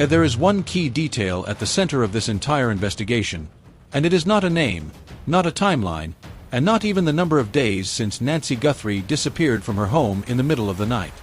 There is one key detail at the center of this entire investigation, and it is not a name, not a timeline, and not even the number of days since Nancy Guthrie disappeared from her home in the middle of the night.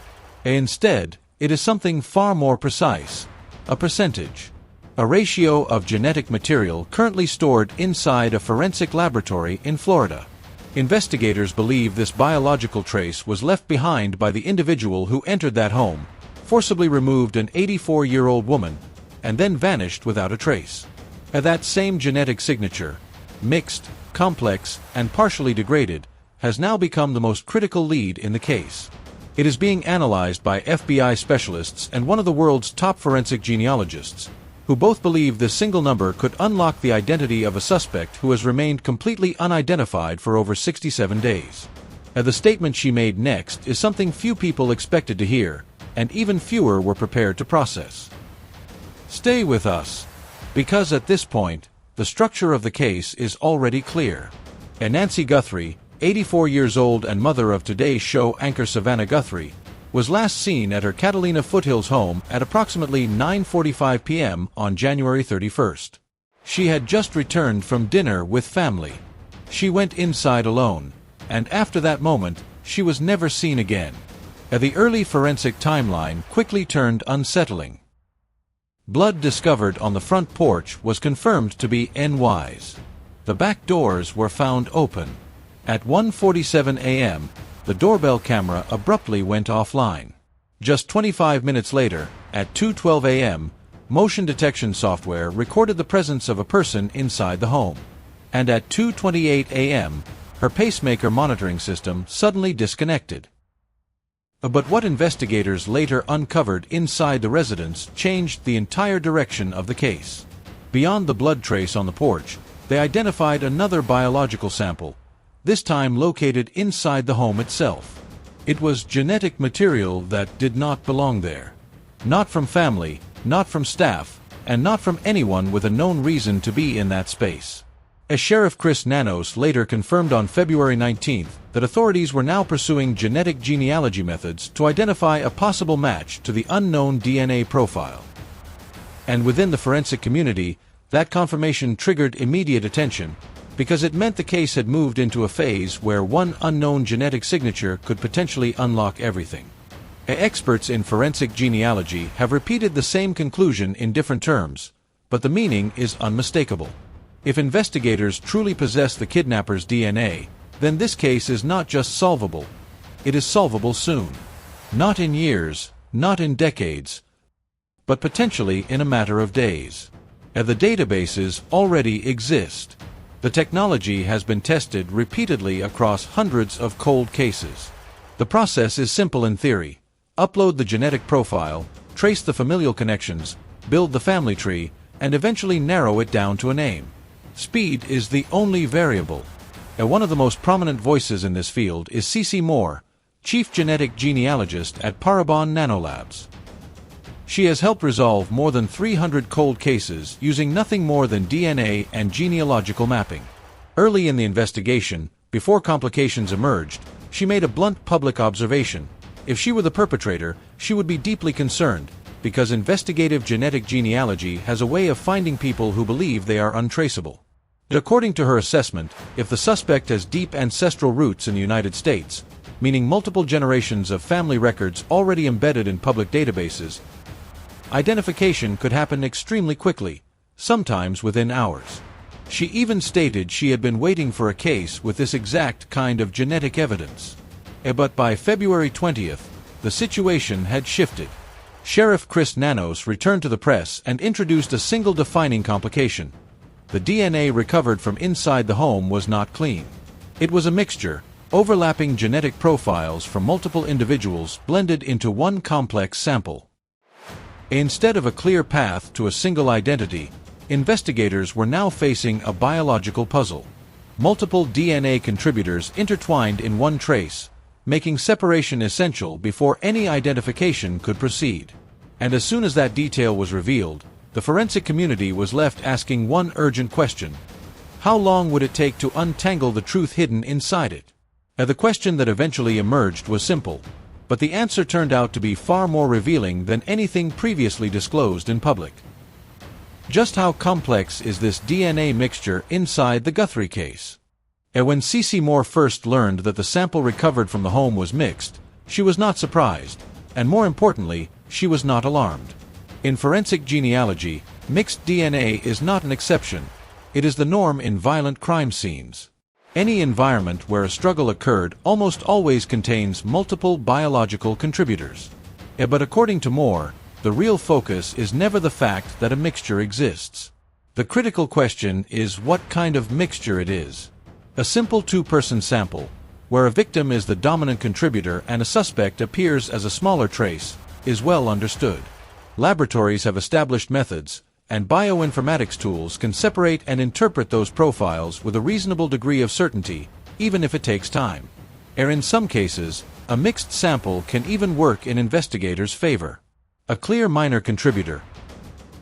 Instead, it is something far more precise: a percentage. A ratio of genetic material currently stored inside a forensic laboratory in Florida. Investigators believe this biological trace was left behind by the individual who entered that home, forcibly removed an 84-year-old woman, and then vanished without a trace. That same genetic signature, mixed, complex, and partially degraded, has now become the most critical lead in the case. It is being analyzed by FBI specialists and one of the world's top forensic genealogists, who both believe this single number could unlock the identity of a suspect who has remained completely unidentified for over 67 days. The statement she made next is something few people expected to hear, and even fewer were prepared to process. Stay with us, because at this point, the structure of the case is already clear. Nancy Guthrie, 84 years old and mother of Today's Show anchor Savannah Guthrie, was last seen at her Catalina Foothills home at approximately 9:45 p.m. on January 31st. She had just returned from dinner with family. She went inside alone, and after that moment, she was never seen again. The early forensic timeline quickly turned unsettling. Blood discovered on the front porch was confirmed to be NY's. The back doors were found open. At 1:47 a.m., the doorbell camera abruptly went offline. Just 25 minutes later, at 2:12 a.m., motion detection software recorded the presence of a person inside the home. And at 2:28 a.m., her pacemaker monitoring system suddenly disconnected. But what investigators later uncovered inside the residence changed the entire direction of the case. Beyond the blood trace on the porch, they identified another biological sample, this time located inside the home itself. It was genetic material that did not belong there. Not from family, not from staff, and not from anyone with a known reason to be in that space. As Sheriff Chris Nanos later confirmed on February 19th that authorities were now pursuing genetic genealogy methods to identify a possible match to the unknown DNA profile. And within the forensic community, that confirmation triggered immediate attention, because it meant the case had moved into a phase where one unknown genetic signature could potentially unlock everything. Experts in forensic genealogy have repeated the same conclusion in different terms, but the meaning is unmistakable. If investigators truly possess the kidnapper's DNA, then this case is not just solvable, it is solvable soon. Not in years, not in decades, but potentially in a matter of days. The databases already exist. The technology has been tested repeatedly across hundreds of cold cases. The process is simple in theory. Upload the genetic profile, trace the familial connections, build the family tree, and eventually narrow it down to a name. Speed is the only variable. One of the most prominent voices in this field is Cece Moore, Chief Genetic Genealogist at Parabon Nanolabs. She has helped resolve more than 300 cold cases using nothing more than DNA and genealogical mapping. Early in the investigation, before complications emerged, she made a blunt public observation. If she were the perpetrator, she would be deeply concerned, because investigative genetic genealogy has a way of finding people who believe they are untraceable. According to her assessment, if the suspect has deep ancestral roots in the United States, meaning multiple generations of family records already embedded in public databases, identification could happen extremely quickly, sometimes within hours. She even stated she had been waiting for a case with this exact kind of genetic evidence. But by February 20th, the situation had shifted. Sheriff Chris Nanos returned to the press and introduced a single defining complication. The DNA recovered from inside the home was not clean. It was a mixture, overlapping genetic profiles from multiple individuals blended into one complex sample. Instead of a clear path to a single identity, investigators were now facing a biological puzzle. Multiple DNA contributors intertwined in one trace, making separation essential before any identification could proceed. And as soon as that detail was revealed, the forensic community was left asking one urgent question: how long would it take to untangle the truth hidden inside it? The question that eventually emerged was simple: But the answer turned out to be far more revealing than anything previously disclosed in public. Just how complex is this DNA mixture inside the Guthrie case? And when C.C. Moore first learned that the sample recovered from the home was mixed, she was not surprised, and more importantly, she was not alarmed. In forensic genealogy, mixed DNA is not an exception. It is the norm in violent crime scenes. Any environment where a struggle occurred almost always contains multiple biological contributors. But according to Moore, the real focus is never the fact that a mixture exists. The critical question is what kind of mixture it is. A simple two-person sample, where a victim is the dominant contributor and a suspect appears as a smaller trace, is well understood. Laboratories have established methods, and bioinformatics tools can separate and interpret those profiles with a reasonable degree of certainty, even if it takes time. In some cases, a mixed sample can even work in investigators' favor. A clear minor contributor,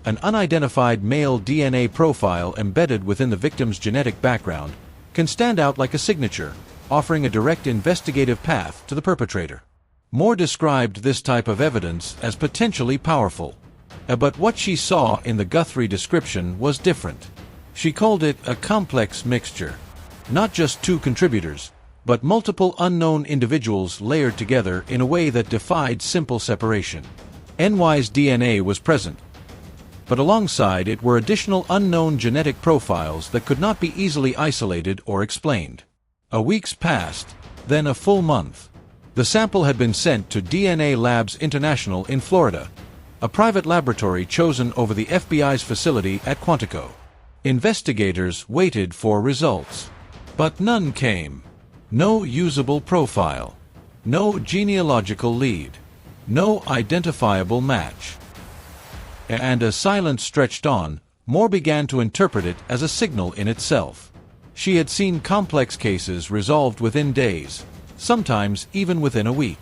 an unidentified male DNA profile embedded within the victim's genetic background, can stand out like a signature, offering a direct investigative path to the perpetrator. Moore described this type of evidence as potentially powerful. But what she saw in the Guthrie description was different. She called it a complex mixture. Not just two contributors, but multiple unknown individuals layered together in a way that defied simple separation. NY's DNA was present, but alongside it were additional unknown genetic profiles that could not be easily isolated or explained. A week's passed, then a full month. The sample had been sent to DNA Labs International in Florida, a private laboratory chosen over the FBI's facility at Quantico. Investigators waited for results, but none came. No usable profile, no genealogical lead, no identifiable match. And as silence stretched on, Moore began to interpret it as a signal in itself. She had seen complex cases resolved within days, sometimes even within a week.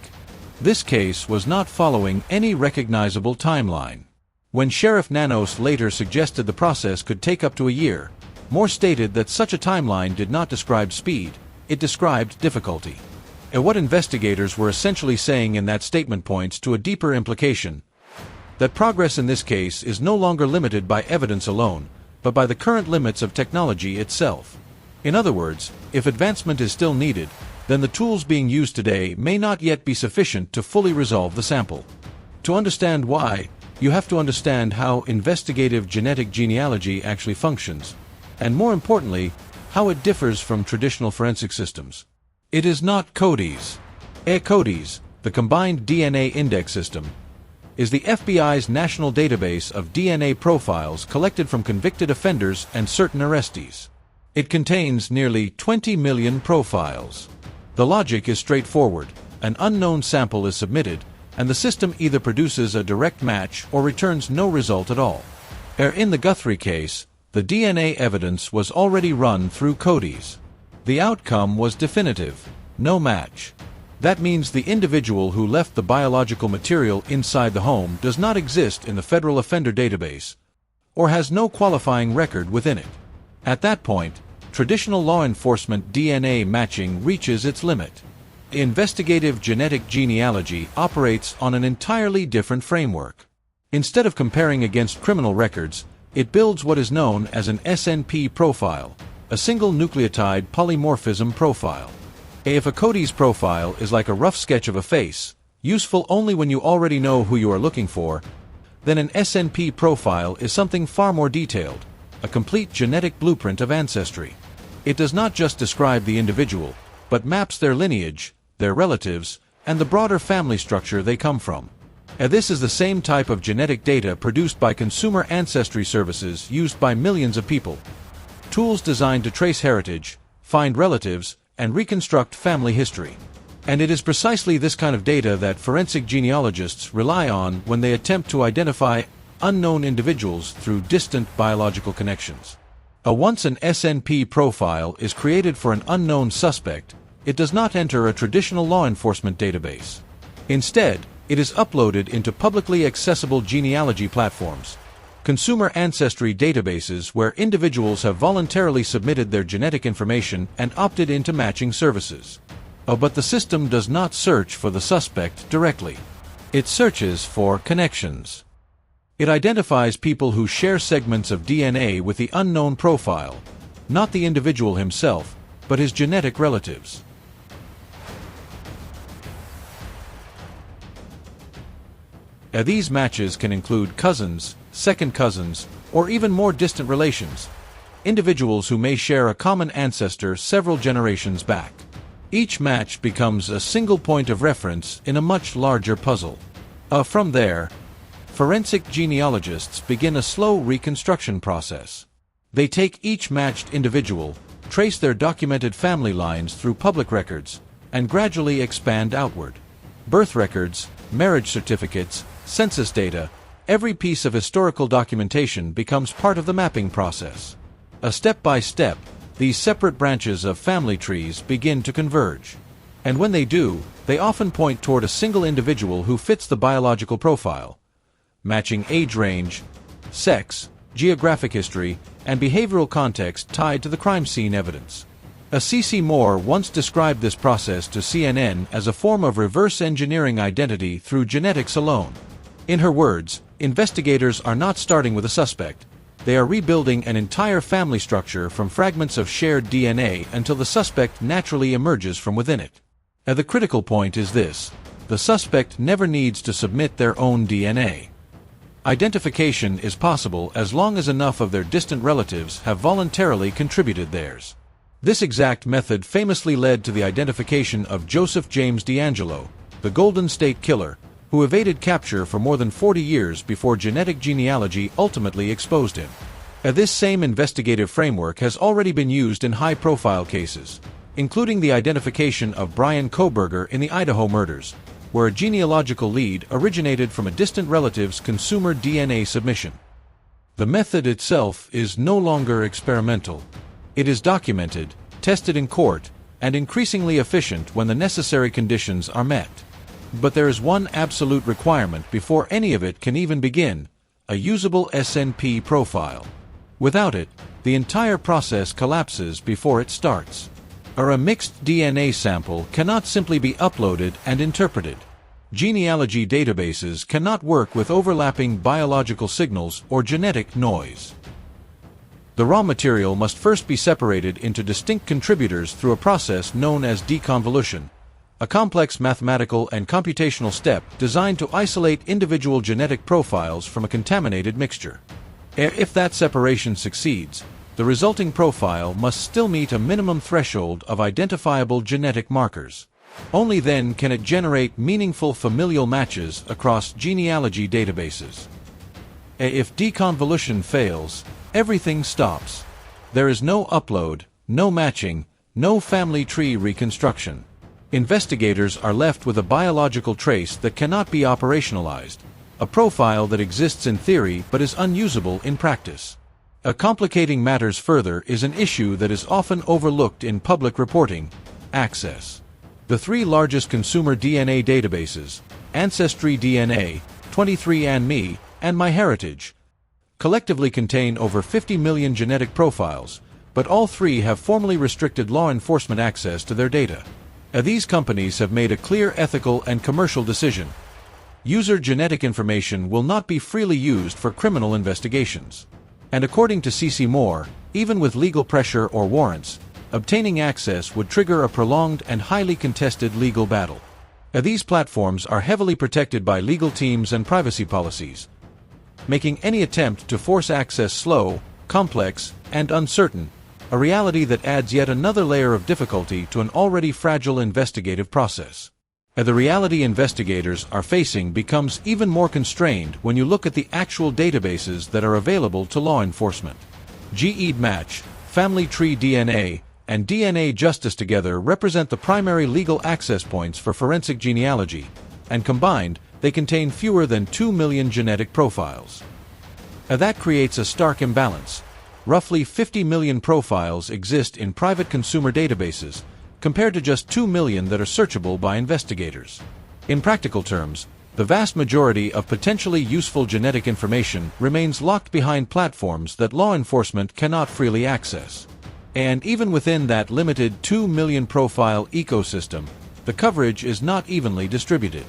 This case was not following any recognizable timeline. When Sheriff Nanos later suggested the process could take up to a year, Moore stated that such a timeline did not describe speed, it described difficulty. And what investigators were essentially saying in that statement points to a deeper implication: that progress in this case is no longer limited by evidence alone, but by the current limits of technology itself. In other words, if advancement is still needed, then the tools being used today may not yet be sufficient to fully resolve the sample. To understand why, you have to understand how investigative genetic genealogy actually functions, and more importantly, how it differs from traditional forensic systems. It is not CODIS. CODIS, the Combined DNA Index System, is the FBI's national database of DNA profiles collected from convicted offenders and certain arrestees. It contains nearly 20 million profiles. The logic is straightforward. An unknown sample is submitted, and the system either produces a direct match or returns no result at all. In the Guthrie case, the DNA evidence was already run through CODIS. The outcome was definitive: no match. That means the individual who left the biological material inside the home does not exist in the federal offender database, or has no qualifying record within it. At that point, traditional law enforcement DNA matching reaches its limit. Investigative genetic genealogy operates on an entirely different framework. Instead of comparing against criminal records, it builds what is known as an SNP profile, a single nucleotide polymorphism profile. If a CODIS profile is like a rough sketch of a face, useful only when you already know who you are looking for, then an SNP profile is something far more detailed, a complete genetic blueprint of ancestry. It does not just describe the individual, but maps their lineage, their relatives, and the broader family structure they come from. This is the same type of genetic data produced by consumer ancestry services used by millions of people. Tools designed to trace heritage, find relatives, and reconstruct family history. And it is precisely this kind of data that forensic genealogists rely on when they attempt to identify unknown individuals through distant biological connections. Once an SNP profile is created for an unknown suspect, it does not enter a traditional law enforcement database. Instead, it is uploaded into publicly accessible genealogy platforms, consumer ancestry databases where individuals have voluntarily submitted their genetic information and opted into matching services. But the system does not search for the suspect directly. It searches for connections. It identifies people who share segments of DNA with the unknown profile, not the individual himself, but his genetic relatives. These matches can include cousins, second cousins, or even more distant relations, individuals who may share a common ancestor several generations back. Each match becomes a single point of reference in a much larger puzzle. From there, forensic genealogists begin a slow reconstruction process. They take each matched individual, trace their documented family lines through public records, and gradually expand outward. Birth records, marriage certificates, census data, every piece of historical documentation becomes part of the mapping process. Step by step, these separate branches of family trees begin to converge. And when they do, they often point toward a single individual who fits the biological profile, matching age range, sex, geographic history, and behavioral context tied to the crime scene evidence. C.C. Moore once described this process to CNN as a form of reverse engineering identity through genetics alone. In her words, investigators are not starting with a suspect. They are rebuilding an entire family structure from fragments of shared DNA until the suspect naturally emerges from within it. The critical point is this: the suspect never needs to submit their own DNA. Identification is possible as long as enough of their distant relatives have voluntarily contributed theirs. This exact method famously led to the identification of Joseph James DeAngelo, the Golden State Killer, who evaded capture for more than 40 years before genetic genealogy ultimately exposed him. This same investigative framework has already been used in high-profile cases, including the identification of Brian Kohberger in the Idaho murders, where a genealogical lead originated from a distant relative's consumer DNA submission. The method itself is no longer experimental. It is documented, tested in court, and increasingly efficient when the necessary conditions are met. But there is one absolute requirement before any of it can even begin: a usable SNP profile. Without it, the entire process collapses before it starts. A mixed DNA sample cannot simply be uploaded and interpreted. Genealogy databases cannot work with overlapping biological signals or genetic noise. The raw material must first be separated into distinct contributors through a process known as deconvolution, a complex mathematical and computational step designed to isolate individual genetic profiles from a contaminated mixture. If that separation succeeds, the resulting profile must still meet a minimum threshold of identifiable genetic markers. Only then can it generate meaningful familial matches across genealogy databases. If deconvolution fails, everything stops. There is no upload, no matching, no family tree reconstruction. Investigators are left with a biological trace that cannot be operationalized, a profile that exists in theory but is unusable in practice. Complicating matters further is an issue that is often overlooked in public reporting: access. The three largest consumer DNA databases, Ancestry DNA, 23andMe, and MyHeritage, collectively contain over 50 million genetic profiles, but all three have formally restricted law enforcement access to their data. These companies have made a clear ethical and commercial decision. User genetic information will not be freely used for criminal investigations. And according to C.C. Moore, even with legal pressure or warrants, obtaining access would trigger a prolonged and highly contested legal battle. These platforms are heavily protected by legal teams and privacy policies, making any attempt to force access slow, complex, and uncertain, a reality that adds yet another layer of difficulty to an already fragile investigative process. The reality investigators are facing becomes even more constrained when you look at the actual databases that are available to law enforcement. GEDmatch, Family Tree DNA, and DNA Justice together represent the primary legal access points for forensic genealogy, and combined, they contain fewer than 2 million genetic profiles. That creates a stark imbalance. Roughly 50 million profiles exist in private consumer databases, compared to just 2 million that are searchable by investigators. In practical terms, the vast majority of potentially useful genetic information remains locked behind platforms that law enforcement cannot freely access. And even within that limited 2 million profile ecosystem, the coverage is not evenly distributed.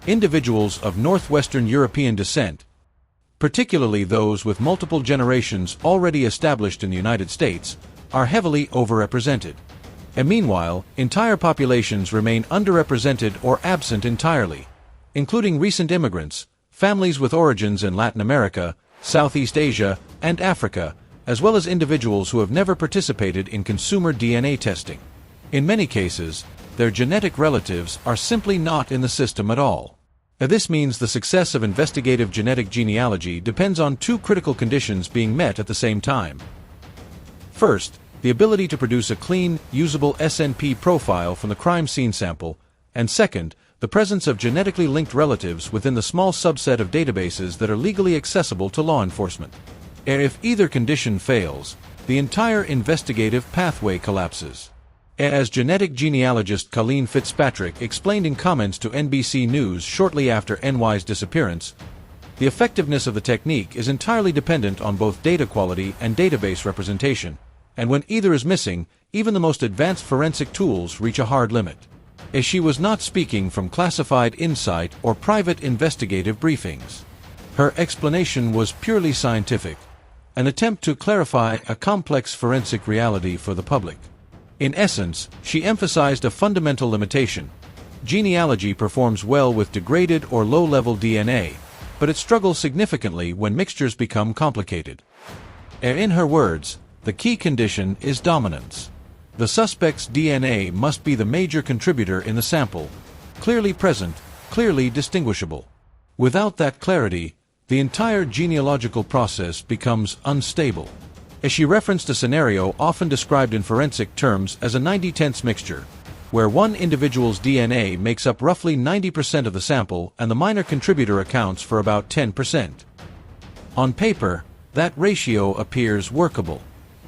Individuals of Northwestern European descent, particularly those with multiple generations already established in the United States, are heavily overrepresented. And meanwhile, entire populations remain underrepresented or absent entirely, including recent immigrants, families with origins in Latin America, Southeast Asia, and Africa, as well as individuals who have never participated in consumer DNA testing. In many cases, their genetic relatives are simply not in the system at all. This means the success of investigative genetic genealogy depends on two critical conditions being met at the same time. First, the ability to produce a clean, usable SNP profile from the crime scene sample, and second, the presence of genetically linked relatives within the small subset of databases that are legally accessible to law enforcement. And if either condition fails, the entire investigative pathway collapses. As genetic genealogist Colleen Fitzpatrick explained in comments to NBC News shortly after NY's disappearance, the effectiveness of the technique is entirely dependent on both data quality and database representation, and when either is missing, even the most advanced forensic tools reach a hard limit. As she was not speaking from classified insight or private investigative briefings. Her explanation was purely scientific, an attempt to clarify a complex forensic reality for the public. In essence, she emphasized a fundamental limitation. Genealogy performs well with degraded or low-level DNA, but it struggles significantly when mixtures become complicated. In her words, the key condition is dominance. The suspect's DNA must be the major contributor in the sample, clearly present, clearly distinguishable. Without that clarity, the entire genealogical process becomes unstable. As she referenced a scenario often described in forensic terms as a 90-10 mixture, where one individual's DNA makes up roughly 90% of the sample and the minor contributor accounts for about 10%. On paper, that ratio appears workable.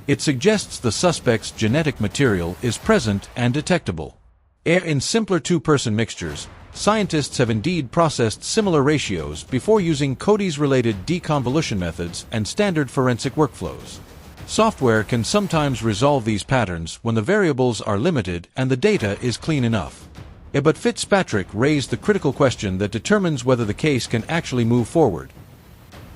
It suggests the suspect's genetic material is present and detectable. In simpler two-person mixtures, scientists have indeed processed similar ratios before using Cody's-related deconvolution methods and standard forensic workflows. Software can sometimes resolve these patterns when the variables are limited and the data is clean enough. But Fitzpatrick raised the critical question that determines whether the case can actually move forward.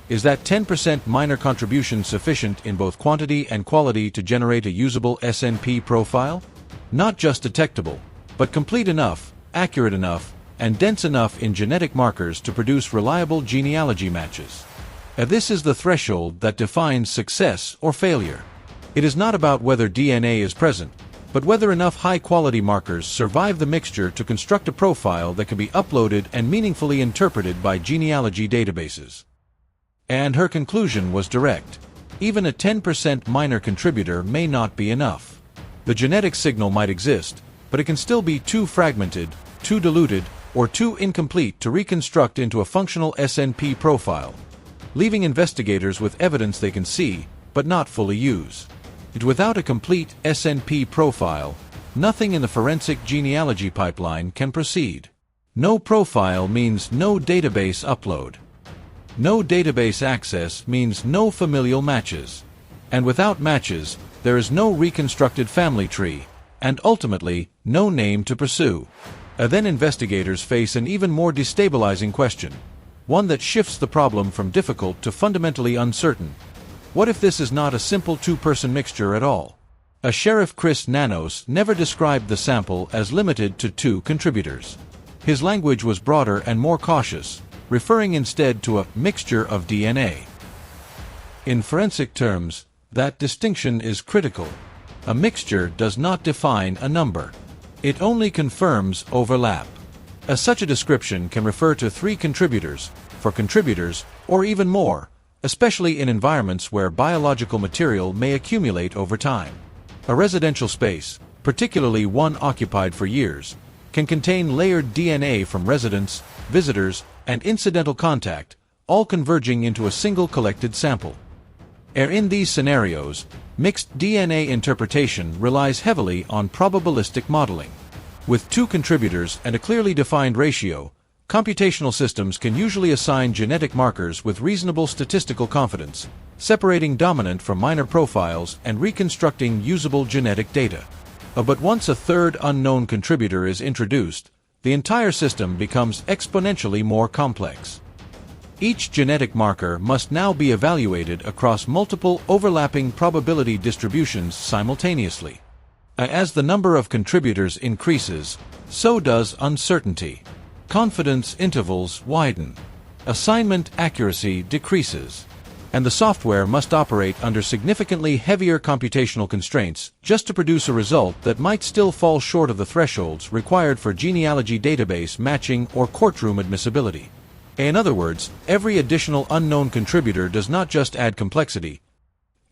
Is that 10% minor contribution sufficient in both quantity and quality to generate a usable SNP profile? Not just detectable, but complete enough, accurate enough, and dense enough in genetic markers to produce reliable genealogy matches. This is the threshold that defines success or failure. It is not about whether DNA is present, but whether enough high-quality markers survive the mixture to construct a profile that can be uploaded and meaningfully interpreted by genealogy databases. And her conclusion was direct. Even a 10% minor contributor may not be enough. The genetic signal might exist, but it can still be too fragmented, too diluted, or too incomplete to reconstruct into a functional SNP profile, leaving investigators with evidence they can see, but not fully use. Without a complete SNP profile, nothing in the forensic genealogy pipeline can proceed. No profile means no database upload. No database access means no familial matches. And without matches, there is no reconstructed family tree, and ultimately, no name to pursue. Then investigators face an even more destabilizing question, one that shifts the problem from difficult to fundamentally uncertain. What if this is not a simple two-person mixture at all? Sheriff Chris Nanos never described the sample as limited to two contributors. His language was broader and more cautious, referring instead to a mixture of DNA. In forensic terms, that distinction is critical. A mixture does not define a number. It only confirms overlap. Such a description can refer to 3 contributors, 4 contributors, or even more, especially in environments where biological material may accumulate over time. A residential space, particularly one occupied for years, can contain layered DNA from residents, visitors, and incidental contact, all converging into a single collected sample. In these scenarios, mixed DNA interpretation relies heavily on probabilistic modeling. With 2 contributors and a clearly defined ratio, computational systems can usually assign genetic markers with reasonable statistical confidence, separating dominant from minor profiles and reconstructing usable genetic data. But once a third unknown contributor is introduced, the entire system becomes exponentially more complex. Each genetic marker must now be evaluated across multiple overlapping probability distributions simultaneously. As the number of contributors increases, so does uncertainty. Confidence intervals widen. Assignment accuracy decreases. And the software must operate under significantly heavier computational constraints just to produce a result that might still fall short of the thresholds required for genealogy database matching or courtroom admissibility. In other words, every additional unknown contributor does not just add complexity,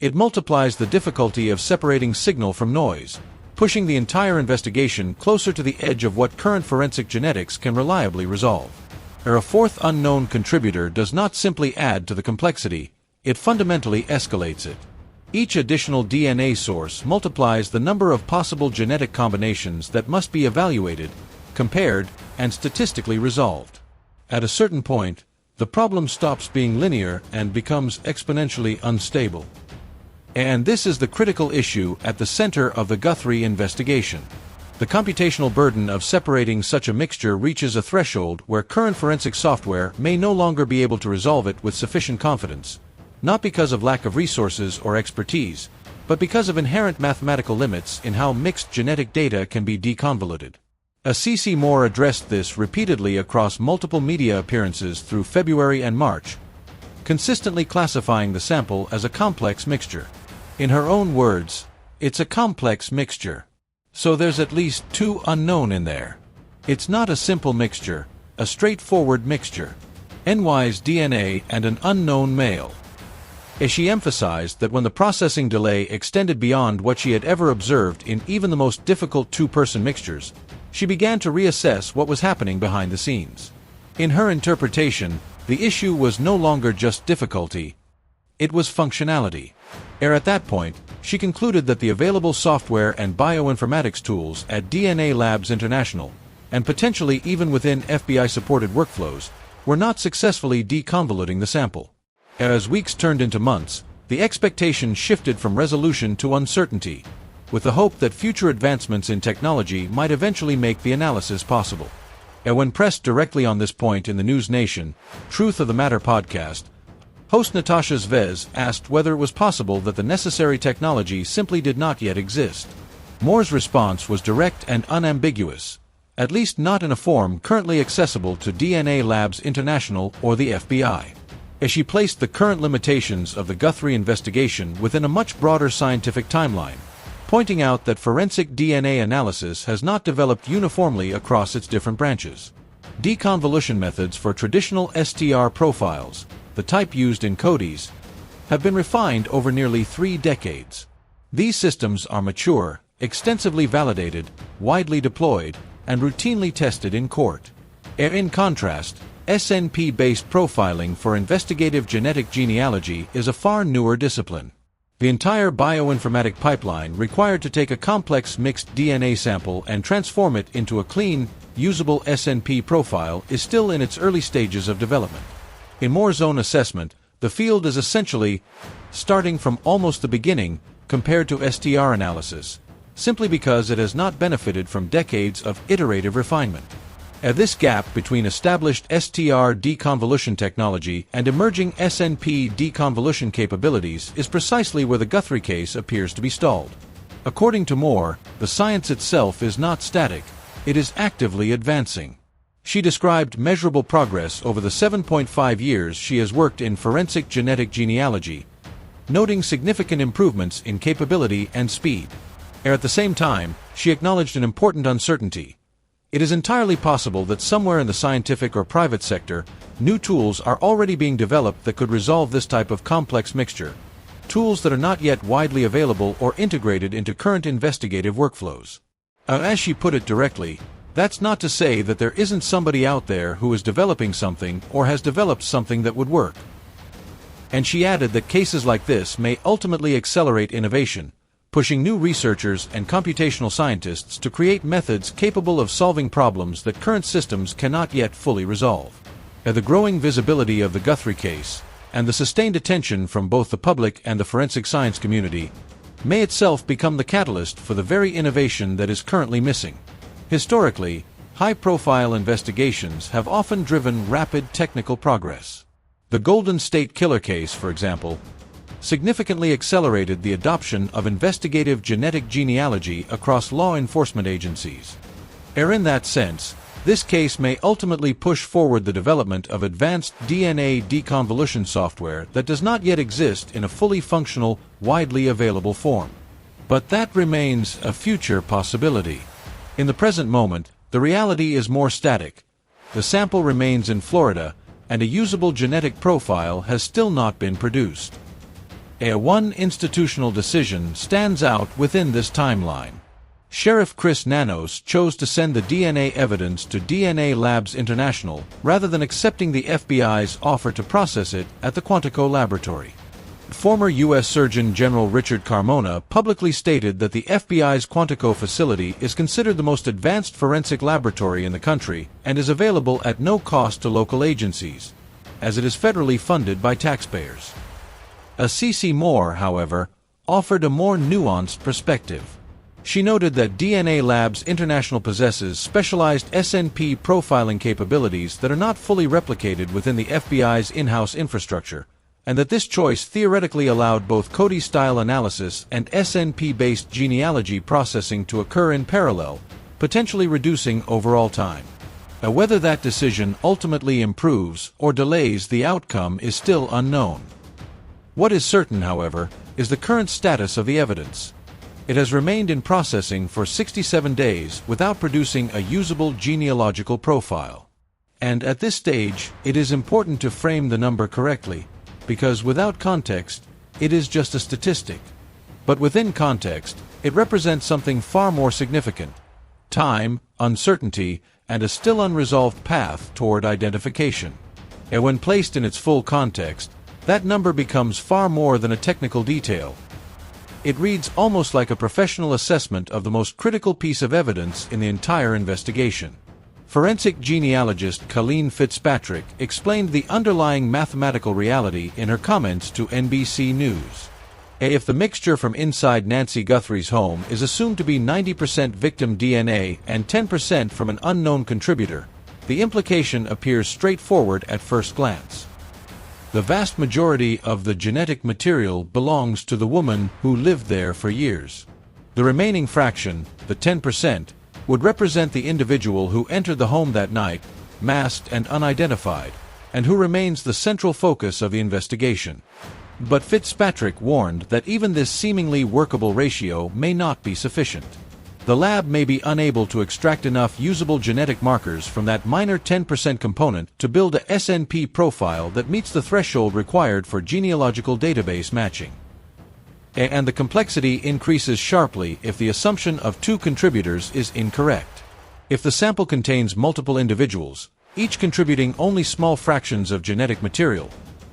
it multiplies the difficulty of separating signal from noise, pushing the entire investigation closer to the edge of what current forensic genetics can reliably resolve. A fourth unknown contributor does not simply add to the complexity, it fundamentally escalates it. Each additional DNA source multiplies the number of possible genetic combinations that must be evaluated, compared, and statistically resolved. At a certain point, the problem stops being linear and becomes exponentially unstable. And this is the critical issue at the center of the Guthrie investigation. The computational burden of separating such a mixture reaches a threshold where current forensic software may no longer be able to resolve it with sufficient confidence, not because of lack of resources or expertise, but because of inherent mathematical limits in how mixed genetic data can be deconvoluted. C.C. Moore addressed this repeatedly across multiple media appearances through February and March, consistently classifying the sample as a complex mixture. In her own words, "It's a complex mixture. So there's at least two unknown in there. It's not a simple mixture, a straightforward mixture. NY's DNA and an unknown male." As she emphasized that when the processing delay extended beyond what she had ever observed in even the most difficult two-person mixtures, she began to reassess what was happening behind the scenes. In her interpretation, the issue was no longer just difficulty, it was functionality. At that point, she concluded that the available software and bioinformatics tools at DNA Labs International, and potentially even within FBI-supported workflows, were not successfully deconvoluting the sample. As weeks turned into months, the expectation shifted from resolution to uncertainty, with the hope that future advancements in technology might eventually make the analysis possible. When pressed directly on this point in the NewsNation, Truth of the Matter podcast, host Natasha Zvez asked whether it was possible that the necessary technology simply did not yet exist. Moore's response was direct and unambiguous, at least not in a form currently accessible to DNA Labs International or the FBI. As she placed the current limitations of the Guthrie investigation within a much broader scientific timeline, pointing out that forensic DNA analysis has not developed uniformly across its different branches. Deconvolution methods for traditional STR profiles, the type used in CODIs, have been refined over nearly 3 decades. These systems are mature, extensively validated, widely deployed, and routinely tested in court. In contrast, SNP-based profiling for investigative genetic genealogy is a far newer discipline. The entire bioinformatic pipeline required to take a complex mixed DNA sample and transform it into a clean, usable SNP profile is still in its early stages of development. In Moore's own assessment, the field is essentially starting from almost the beginning compared to STR analysis, simply because it has not benefited from decades of iterative refinement. This gap between established STR deconvolution technology and emerging SNP deconvolution capabilities is precisely where the Guthrie case appears to be stalled. According to Moore, the science itself is not static, it is actively advancing. She described measurable progress over the 7.5 years she has worked in forensic genetic genealogy, noting significant improvements in capability and speed. At the same time, she acknowledged an important uncertainty. It is entirely possible that somewhere in the scientific or private sector, new tools are already being developed that could resolve this type of complex mixture, tools that are not yet widely available or integrated into current investigative workflows. As she put it directly, that's not to say that there isn't somebody out there who is developing something or has developed something that would work. And she added that cases like this may ultimately accelerate innovation, pushing new researchers and computational scientists to create methods capable of solving problems that current systems cannot yet fully resolve. The growing visibility of the Guthrie case, and the sustained attention from both the public and the forensic science community may itself become the catalyst for the very innovation that is currently missing. Historically, high-profile investigations have often driven rapid technical progress. The Golden State Killer case, for example, significantly accelerated the adoption of investigative genetic genealogy across law enforcement agencies. In that sense, this case may ultimately push forward the development of advanced DNA deconvolution software that does not yet exist in a fully functional, widely available form. But that remains a future possibility. In the present moment, the reality is more static. The sample remains in Florida, and a usable genetic profile has still not been produced. One institutional decision stands out within this timeline. Sheriff Chris Nanos chose to send the DNA evidence to DNA Labs International rather than accepting the FBI's offer to process it at the Quantico laboratory. Former U.S. Surgeon General Richard Carmona publicly stated that the FBI's Quantico facility is considered the most advanced forensic laboratory in the country and is available at no cost to local agencies, as it is federally funded by taxpayers. C.C. Moore, however, offered a more nuanced perspective. She noted that DNA Labs International possesses specialized SNP profiling capabilities that are not fully replicated within the FBI's in-house infrastructure, and that this choice theoretically allowed both Cody-style analysis and SNP-based genealogy processing to occur in parallel, potentially reducing overall time. Whether that decision ultimately improves or delays the outcome is still unknown. What is certain, however, is the current status of the evidence. It has remained in processing for 67 days without producing a usable genealogical profile. And at this stage, it is important to frame the number correctly, because without context, it is just a statistic. But within context, it represents something far more significant: time, uncertainty, and a still unresolved path toward identification. And when placed in its full context, that number becomes far more than a technical detail. It reads almost like a professional assessment of the most critical piece of evidence in the entire investigation. Forensic genealogist Colleen Fitzpatrick explained the underlying mathematical reality in her comments to NBC News. If the mixture from inside Nancy Guthrie's home is assumed to be 90% victim DNA and 10% from an unknown contributor, the implication appears straightforward at first glance. The vast majority of the genetic material belongs to the woman who lived there for years. The remaining fraction, the 10%, would represent the individual who entered the home that night, masked and unidentified, and who remains the central focus of the investigation. But Fitzpatrick warned that even this seemingly workable ratio may not be sufficient. The lab may be unable to extract enough usable genetic markers from that minor 10% component to build a SNP profile that meets the threshold required for genealogical database matching. And the complexity increases sharply if the assumption of two contributors is incorrect. If the sample contains multiple individuals, each contributing only small fractions of genetic material,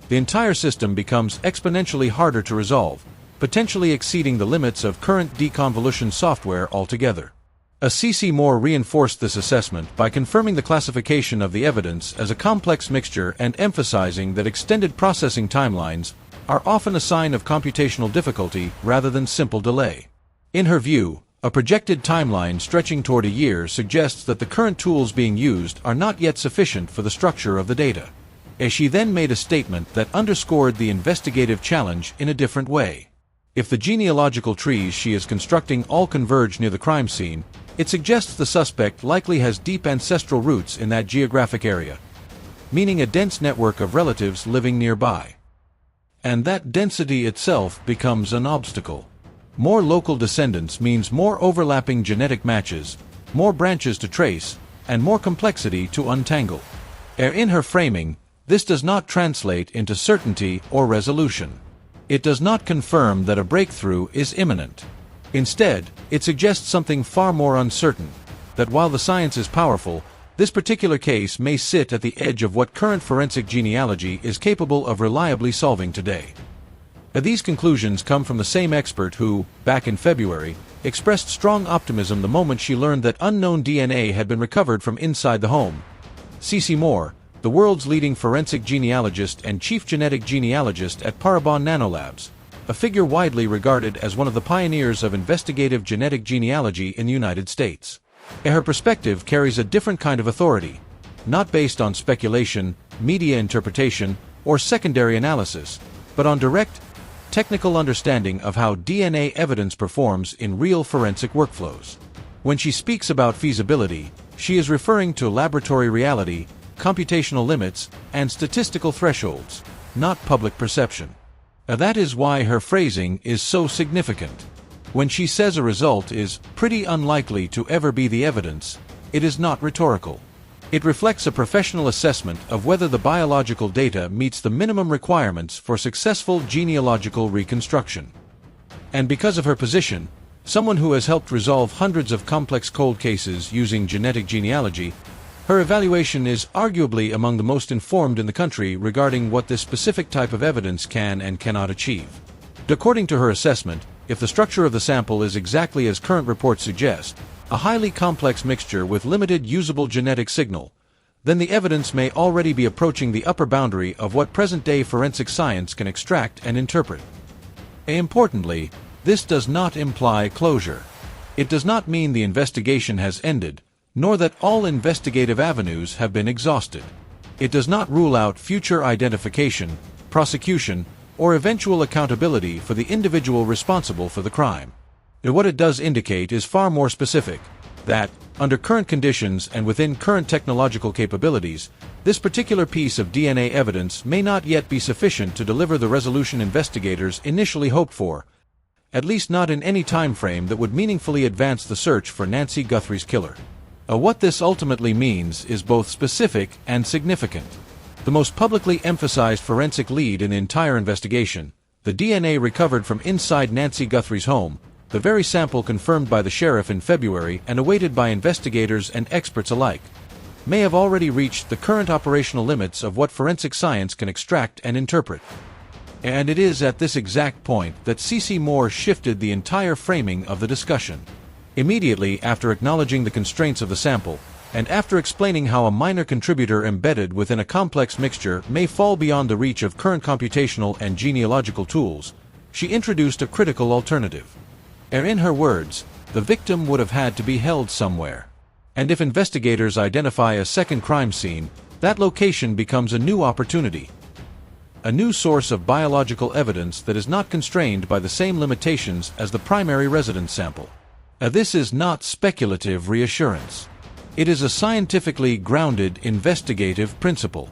the entire system becomes exponentially harder to resolve, potentially exceeding the limits of current deconvolution software altogether. C.C. Moore reinforced this assessment by confirming the classification of the evidence as a complex mixture and emphasizing that extended processing timelines are often a sign of computational difficulty rather than simple delay. In her view, a projected timeline stretching toward a year suggests that the current tools being used are not yet sufficient for the structure of the data. She then made a statement that underscored the investigative challenge in a different way. If the genealogical trees she is constructing all converge near the crime scene, it suggests the suspect likely has deep ancestral roots in that geographic area, meaning a dense network of relatives living nearby. And that density itself becomes an obstacle. More local descendants means more overlapping genetic matches, more branches to trace, and more complexity to untangle. In her framing, this does not translate into certainty or resolution. It does not confirm that a breakthrough is imminent. Instead, it suggests something far more uncertain, that while the science is powerful, this particular case may sit at the edge of what current forensic genealogy is capable of reliably solving today. These conclusions come from the same expert who, back in February, expressed strong optimism the moment she learned that unknown DNA had been recovered from inside the home. C.C. Moore, the world's leading forensic genealogist and chief genetic genealogist at Parabon Nanolabs, a figure widely regarded as one of the pioneers of investigative genetic genealogy in the United States. Her perspective carries a different kind of authority, not based on speculation, media interpretation, or secondary analysis, but on direct, technical understanding of how DNA evidence performs in real forensic workflows. When she speaks about feasibility, she is referring to laboratory reality, computational limits, and statistical thresholds, not public perception. That is why her phrasing is so significant. When she says a result is pretty unlikely to ever be the evidence, it is not rhetorical. It reflects a professional assessment of whether the biological data meets the minimum requirements for successful genealogical reconstruction. And because of her position, someone who has helped resolve hundreds of complex cold cases using genetic genealogy, her evaluation is arguably among the most informed in the country regarding what this specific type of evidence can and cannot achieve. According to her assessment, if the structure of the sample is exactly as current reports suggest, a highly complex mixture with limited usable genetic signal, then the evidence may already be approaching the upper boundary of what present-day forensic science can extract and interpret. Importantly, this does not imply closure. It does not mean the investigation has ended, nor that all investigative avenues have been exhausted. It does not rule out future identification, prosecution, or eventual accountability for the individual responsible for the crime. What it does indicate is far more specific, that, under current conditions and within current technological capabilities, this particular piece of DNA evidence may not yet be sufficient to deliver the resolution investigators initially hoped for, at least not in any time frame that would meaningfully advance the search for Nancy Guthrie's killer. What this ultimately means is both specific and significant. The most publicly emphasized forensic lead in the entire investigation, the DNA recovered from inside Nancy Guthrie's home, the very sample confirmed by the sheriff in February and awaited by investigators and experts alike, may have already reached the current operational limits of what forensic science can extract and interpret. And it is at this exact point that C.C. Moore shifted the entire framing of the discussion. Immediately after acknowledging the constraints of the sample, and after explaining how a minor contributor embedded within a complex mixture may fall beyond the reach of current computational and genealogical tools, she introduced a critical alternative. In her words, the victim would have had to be held somewhere. And if investigators identify a second crime scene, that location becomes a new opportunity. A new source of biological evidence that is not constrained by the same limitations as the primary residence sample. This is not speculative reassurance. It is a scientifically grounded investigative principle.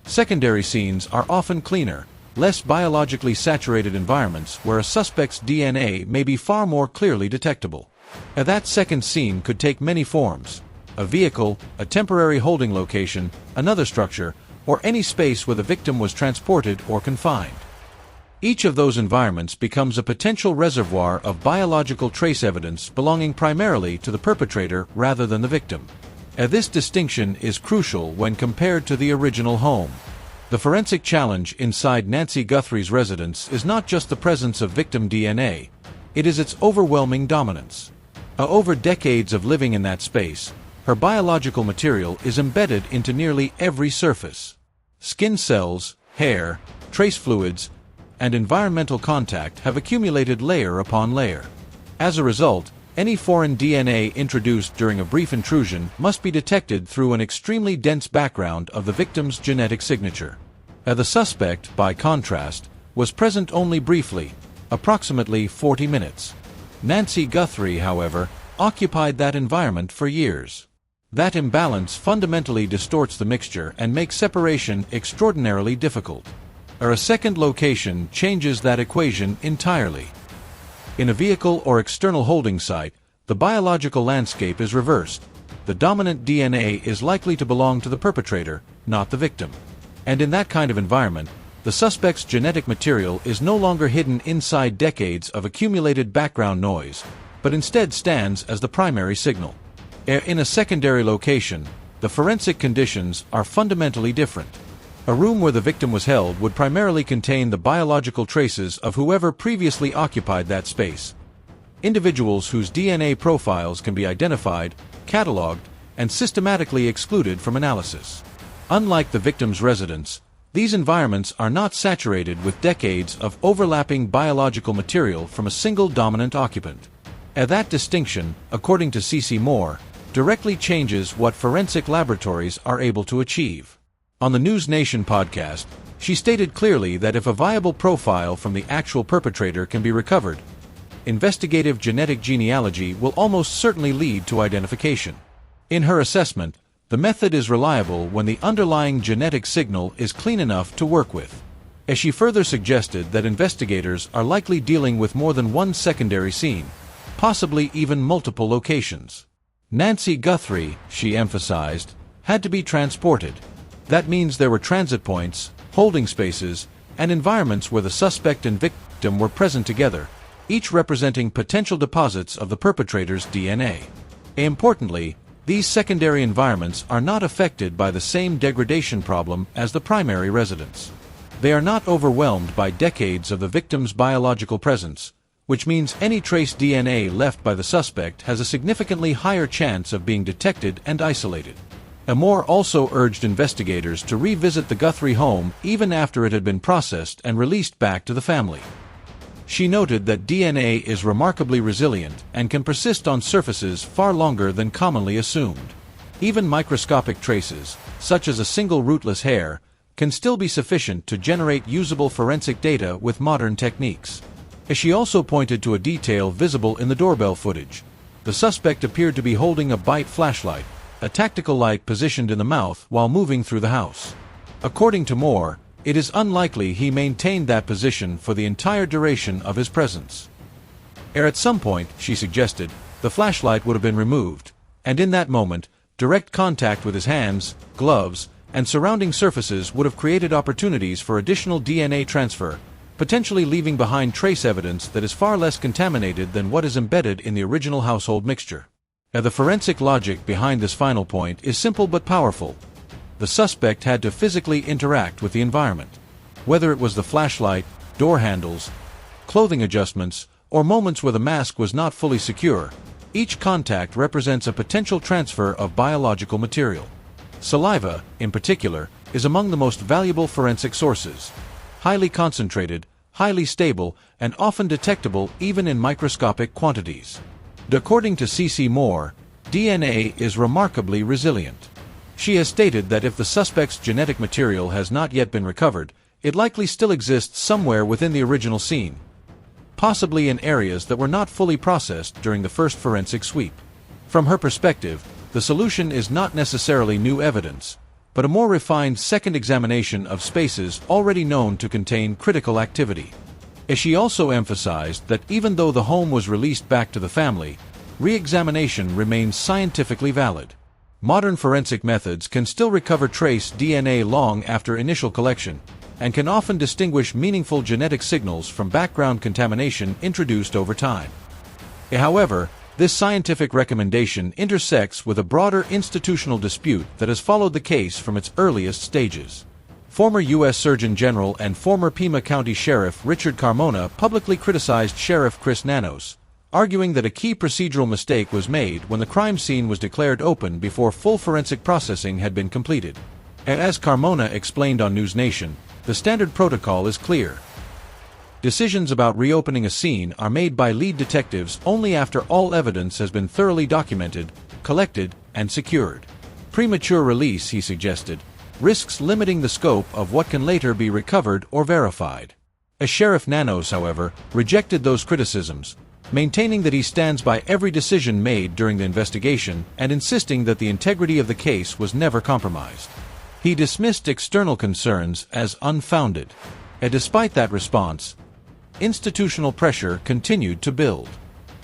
Secondary scenes are often cleaner, less biologically saturated environments where a suspect's DNA may be far more clearly detectable. That second scene could take many forms: a vehicle, a temporary holding location, another structure, or any space where the victim was transported or confined. Each of those environments becomes a potential reservoir of biological trace evidence belonging primarily to the perpetrator rather than the victim. This distinction is crucial when compared to the original home. The forensic challenge inside Nancy Guthrie's residence is not just the presence of victim DNA, it is its overwhelming dominance. Over decades of living in that space, her biological material is embedded into nearly every surface. Skin cells, hair, trace fluids, and environmental contact have accumulated layer upon layer. As a result, any foreign DNA introduced during a brief intrusion must be detected through an extremely dense background of the victim's genetic signature. The suspect, by contrast, was present only briefly, approximately 40 minutes. Nancy Guthrie, however, occupied that environment for years. That imbalance fundamentally distorts the mixture and makes separation extraordinarily difficult. A second location changes that equation entirely. In a vehicle or external holding site, the biological landscape is reversed. The dominant DNA is likely to belong to the perpetrator, not the victim. And in that kind of environment, the suspect's genetic material is no longer hidden inside decades of accumulated background noise, but instead stands as the primary signal. In a secondary location, the forensic conditions are fundamentally different. A room where the victim was held would primarily contain the biological traces of whoever previously occupied that space. Individuals whose DNA profiles can be identified, cataloged, and systematically excluded from analysis. Unlike the victim's residence, these environments are not saturated with decades of overlapping biological material from a single dominant occupant. And that distinction, according to C.C. Moore, directly changes what forensic laboratories are able to achieve. On the NewsNation podcast, she stated clearly that if a viable profile from the actual perpetrator can be recovered, investigative genetic genealogy will almost certainly lead to identification. In her assessment, the method is reliable when the underlying genetic signal is clean enough to work with. As she further suggested that investigators are likely dealing with more than one secondary scene, possibly even multiple locations. Nancy Guthrie, she emphasized, had to be transported. That means there were transit points, holding spaces, and environments where the suspect and victim were present together, each representing potential deposits of the perpetrator's DNA. Importantly, these secondary environments are not affected by the same degradation problem as the primary residence. They are not overwhelmed by decades of the victim's biological presence, which means any trace DNA left by the suspect has a significantly higher chance of being detected and isolated. Moore also urged investigators to revisit the Guthrie home even after it had been processed and released back to the family. She noted that DNA is remarkably resilient and can persist on surfaces far longer than commonly assumed. Even microscopic traces, such as a single rootless hair, can still be sufficient to generate usable forensic data with modern techniques. She also pointed to a detail visible in the doorbell footage. The suspect appeared to be holding a Byte flashlight, a tactical light positioned in the mouth while moving through the house. According to Moore, it is unlikely he maintained that position for the entire duration of his presence. At some point, she suggested, the flashlight would have been removed, and in that moment, direct contact with his hands, gloves, and surrounding surfaces would have created opportunities for additional DNA transfer, potentially leaving behind trace evidence that is far less contaminated than what is embedded in the original household mixture. The forensic logic behind this final point is simple but powerful. The suspect had to physically interact with the environment. Whether it was the flashlight, door handles, clothing adjustments, or moments where the mask was not fully secure, each contact represents a potential transfer of biological material. Saliva, in particular, is among the most valuable forensic sources. Highly concentrated, highly stable, and often detectable even in microscopic quantities. According to C.C. Moore, DNA is remarkably resilient. She has stated that if the suspect's genetic material has not yet been recovered, it likely still exists somewhere within the original scene, possibly in areas that were not fully processed during the first forensic sweep. From her perspective, the solution is not necessarily new evidence, but a more refined second examination of spaces already known to contain critical activity. As she also emphasized that even though the home was released back to the family, re-examination remains scientifically valid. Modern forensic methods can still recover trace DNA long after initial collection, and can often distinguish meaningful genetic signals from background contamination introduced over time. However, this scientific recommendation intersects with a broader institutional dispute that has followed the case from its earliest stages. Former U.S. Surgeon General and former Pima County Sheriff Richard Carmona publicly criticized Sheriff Chris Nanos, arguing that a key procedural mistake was made when the crime scene was declared open before full forensic processing had been completed. As Carmona explained on NewsNation, the standard protocol is clear. Decisions about reopening a scene are made by lead detectives only after all evidence has been thoroughly documented, collected, and secured. Premature release, he suggested, risks limiting the scope of what can later be recovered or verified. Sheriff Nanos, however, rejected those criticisms, maintaining that he stands by every decision made during the investigation and insisting that the integrity of the case was never compromised. He dismissed external concerns as unfounded. Despite that response, institutional pressure continued to build.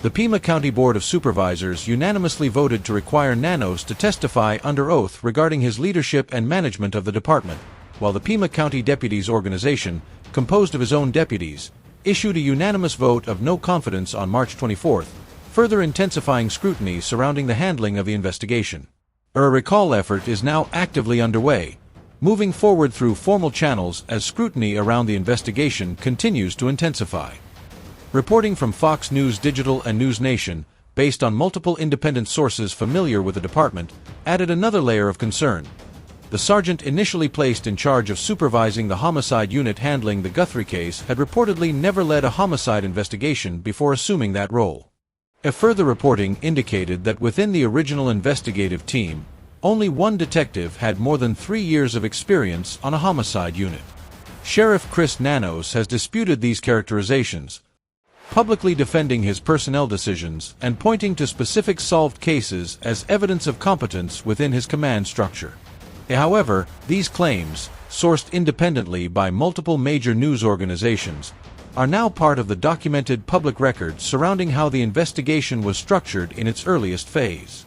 The Pima County Board of Supervisors unanimously voted to require Nanos to testify under oath regarding his leadership and management of the department, while the Pima County Deputies Organization, composed of his own deputies, issued a unanimous vote of no confidence on March 24, further intensifying scrutiny surrounding the handling of the investigation. A recall effort is now actively underway, moving forward through formal channels as scrutiny around the investigation continues to intensify. Reporting from Fox News Digital and NewsNation, based on multiple independent sources familiar with the department, added another layer of concern. the sergeant initially placed in charge of supervising the homicide unit handling the Guthrie case had reportedly never led a homicide investigation before assuming that role. A further reporting indicated that within the original investigative team, only one detective had more than 3 years of experience on a homicide unit. Sheriff Chris Nanos has disputed these characterizations, publicly defending his personnel decisions and pointing to specific solved cases as evidence of competence within his command structure. However, these claims, sourced independently by multiple major news organizations, are now part of the documented public record surrounding how the investigation was structured in its earliest phase.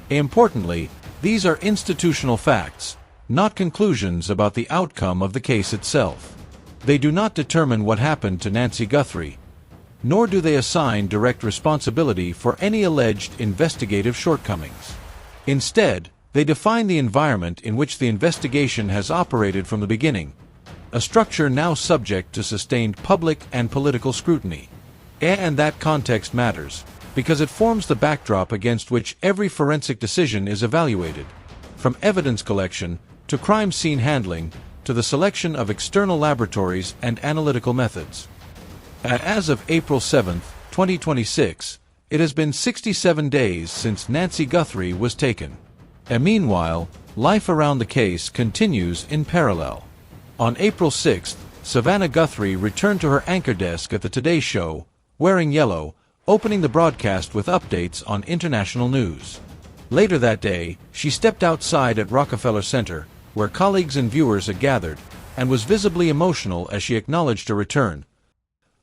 Importantly, these are institutional facts, not conclusions about the outcome of the case itself. They do not determine what happened to Nancy Guthrie, nor do they assign direct responsibility for any alleged investigative shortcomings. Instead, they define the environment in which the investigation has operated from the beginning, a structure now subject to sustained public and political scrutiny. And that context matters, because it forms the backdrop against which every forensic decision is evaluated, from evidence collection to crime scene handling to the selection of external laboratories and analytical methods. As of April 7, 2026, it has been 67 days since Nancy Guthrie was taken. Meanwhile, life around the case continues in parallel. On April 6, Savannah Guthrie returned to her anchor desk at the Today Show, wearing yellow, opening the broadcast with updates on international news. Later that day, she stepped outside at Rockefeller Center, where colleagues and viewers had gathered, and was visibly emotional as she acknowledged her return.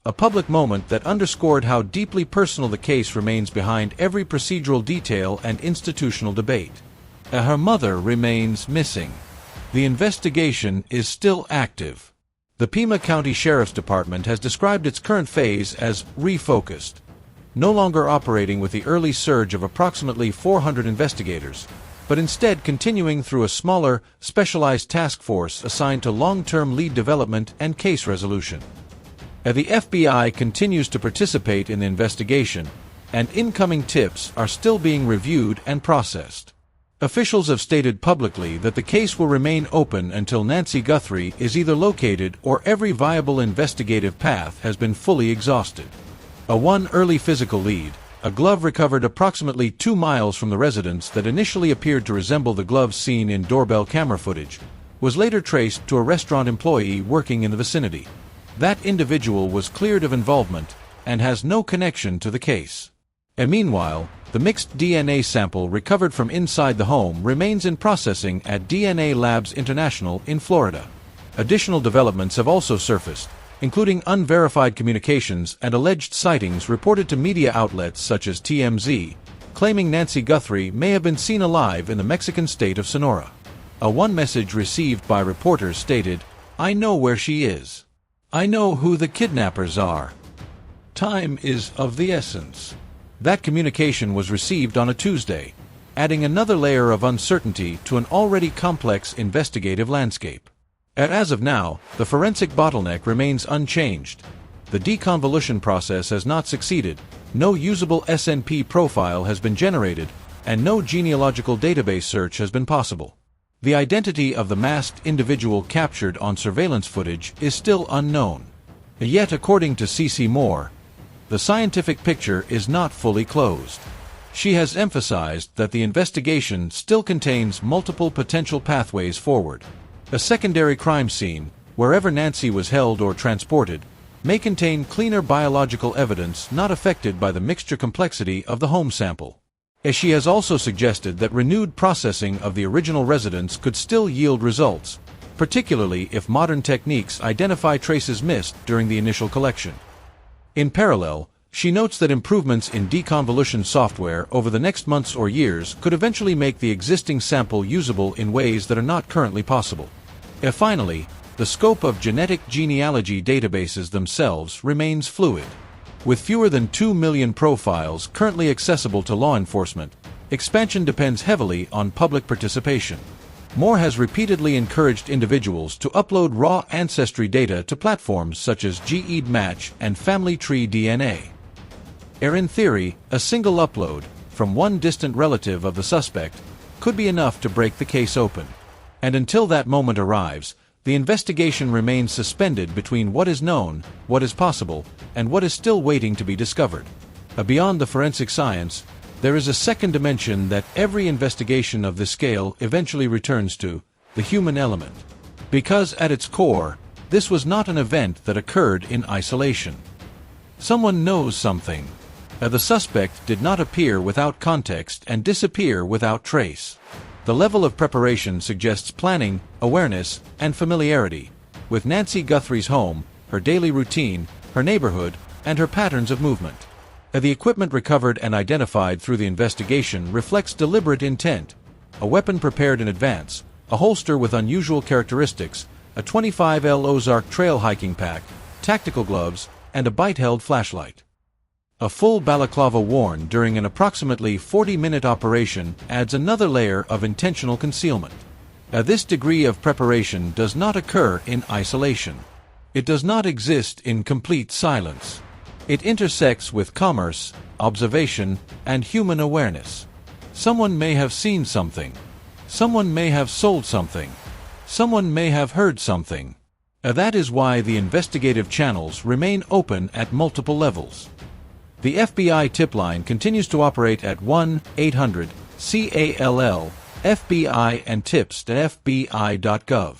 A public moment that underscored how deeply personal the case remains behind every procedural detail and institutional debate. Her mother remains missing. The investigation is still active. The Pima County Sheriff's Department has described its current phase as refocused, no longer operating with the early surge of approximately 400 investigators, but instead continuing through a smaller, specialized task force assigned to long-term lead development and case resolution. The FBI continues to participate in the investigation, and incoming tips are still being reviewed and processed. Officials have stated publicly that the case will remain open until Nancy Guthrie is either located or every viable investigative path has been fully exhausted. One early physical lead, a glove recovered approximately 2 miles from the residence that initially appeared to resemble the gloves seen in doorbell camera footage, was later traced to a restaurant employee working in the vicinity. That individual was cleared of involvement and has no connection to the case. Meanwhile, the mixed DNA sample recovered from inside the home remains in processing at DNA Labs International in Florida. Additional developments have also surfaced, including unverified communications and alleged sightings reported to media outlets such as TMZ, claiming Nancy Guthrie may have been seen alive in the Mexican state of Sonora. One message received by reporters stated, "I know where she is. I know who the kidnappers are. Time is of the essence." That communication was received on a Tuesday, adding another layer of uncertainty to an already complex investigative landscape. As of now, the forensic bottleneck remains unchanged. The deconvolution process has not succeeded, no usable SNP profile has been generated, and no genealogical database search has been possible. The identity of the masked individual captured on surveillance footage is still unknown. Yet, according to C.C. Moore, the scientific picture is not fully closed. She has emphasized that the investigation still contains multiple potential pathways forward. A secondary crime scene, wherever Nancy was held or transported, may contain cleaner biological evidence not affected by the mixture complexity of the home sample. She has also suggested that renewed processing of the original residence could still yield results, particularly if modern techniques identify traces missed during the initial collection. In parallel, she notes that improvements in deconvolution software over the next months or years could eventually make the existing sample usable in ways that are not currently possible. Finally, the scope of genetic genealogy databases themselves remains fluid. With fewer than 2 million profiles currently accessible to law enforcement, expansion depends heavily on public participation. Moore has repeatedly encouraged individuals to upload raw ancestry data to platforms such as GEDmatch and Family Tree DNA. In theory, a single upload, from one distant relative of the suspect, could be enough to break the case open. And until that moment arrives, the investigation remains suspended between what is known, what is possible, and what is still waiting to be discovered. Beyond the forensic science, there is a second dimension that every investigation of this scale eventually returns to, the human element. Because at its core, this was not an event that occurred in isolation. Someone knows something. The suspect did not appear without context and disappear without trace. The level of preparation suggests planning, awareness, and familiarity, with Nancy Guthrie's home, her daily routine, her neighborhood, and her patterns of movement. The equipment recovered and identified through the investigation reflects deliberate intent: a weapon prepared in advance, a holster with unusual characteristics, a 25L Ozark trail hiking pack, tactical gloves, and a bite-held flashlight. A full balaclava worn during an approximately 40-minute operation adds another layer of intentional concealment. This degree of preparation does not occur in isolation. It does not exist in complete silence. It intersects with commerce, observation, and human awareness. Someone may have seen something. Someone may have sold something. Someone may have heard something. That is why the investigative channels remain open at multiple levels. The FBI tip line continues to operate at 1-800-CALL-FBI and tips.fbi.gov.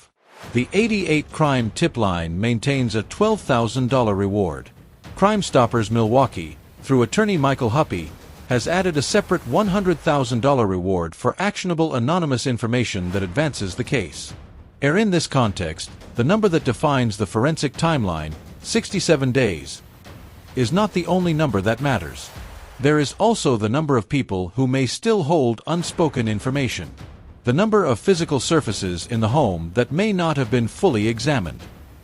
The 88 Crime tip line maintains a $12,000 reward. Crime Stoppers Milwaukee, through attorney Michael Huppy, has added a separate $100,000 reward for actionable anonymous information that advances the case. In this context, the number that defines the forensic timeline, 67 days, is not the only number that matters. There is also the number of people who may still hold unspoken information. The number of physical surfaces in the home that may not have been fully examined.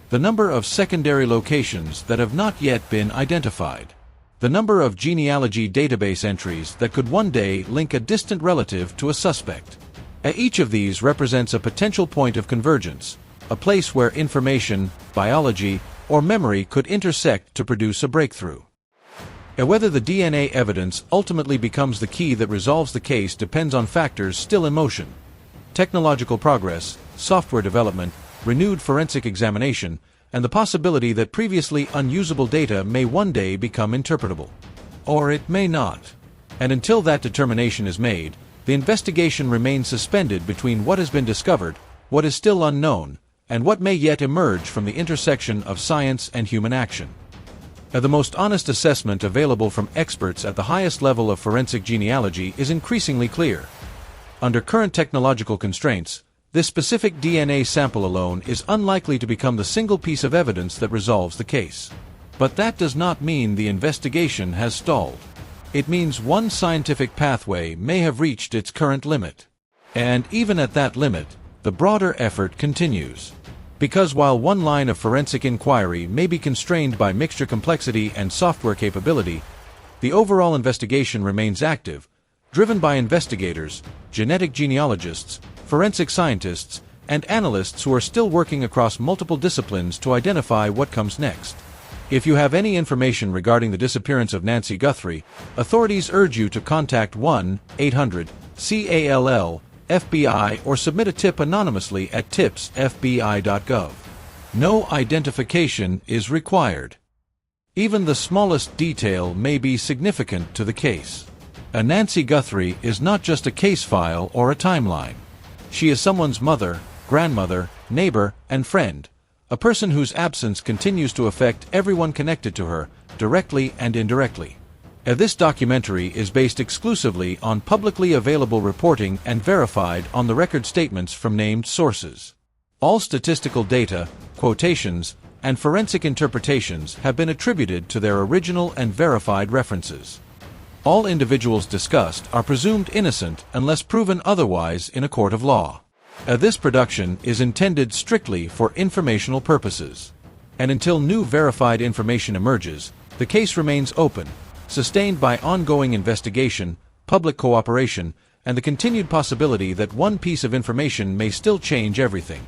The number of secondary locations that have not yet been identified. The number of genealogy database entries that could one day link a distant relative to a suspect. Each of these represents a potential point of convergence, a place where information, biology, or memory could intersect to produce a breakthrough. Whether the DNA evidence ultimately becomes the key that resolves the case depends on factors still in motion: technological progress, software development, renewed forensic examination, and the possibility that previously unusable data may one day become interpretable. Or it may not. And until that determination is made, the investigation remains suspended between what has been discovered, what is still unknown, and what may yet emerge from the intersection of science and human action. The most honest assessment available from experts at the highest level of forensic genealogy is increasingly clear. Under current technological constraints, this specific DNA sample alone is unlikely to become the single piece of evidence that resolves the case. But that does not mean the investigation has stalled. It means one scientific pathway may have reached its current limit. And even at that limit, the broader effort continues. Because while one line of forensic inquiry may be constrained by mixture complexity and software capability, the overall investigation remains active, driven by investigators, genetic genealogists, forensic scientists, and analysts who are still working across multiple disciplines to identify what comes next. If you have any information regarding the disappearance of Nancy Guthrie, authorities urge you to contact 1-800-CALL-FBI or submit a tip anonymously at tips.fbi.gov. No identification is required. Even the smallest detail may be significant to the case. A Nancy Guthrie is not just a case file or a timeline. She is someone's mother, grandmother, neighbor, and friend, a person whose absence continues to affect everyone connected to her, directly and indirectly. This documentary is based exclusively on publicly available reporting and verified on the record statements from named sources. All statistical data, quotations, and forensic interpretations have been attributed to their original and verified references. All individuals discussed are presumed innocent unless proven otherwise in a court of law. This production is intended strictly for informational purposes. And until new verified information emerges, the case remains open, sustained by ongoing investigation, public cooperation, and the continued possibility that one piece of information may still change everything.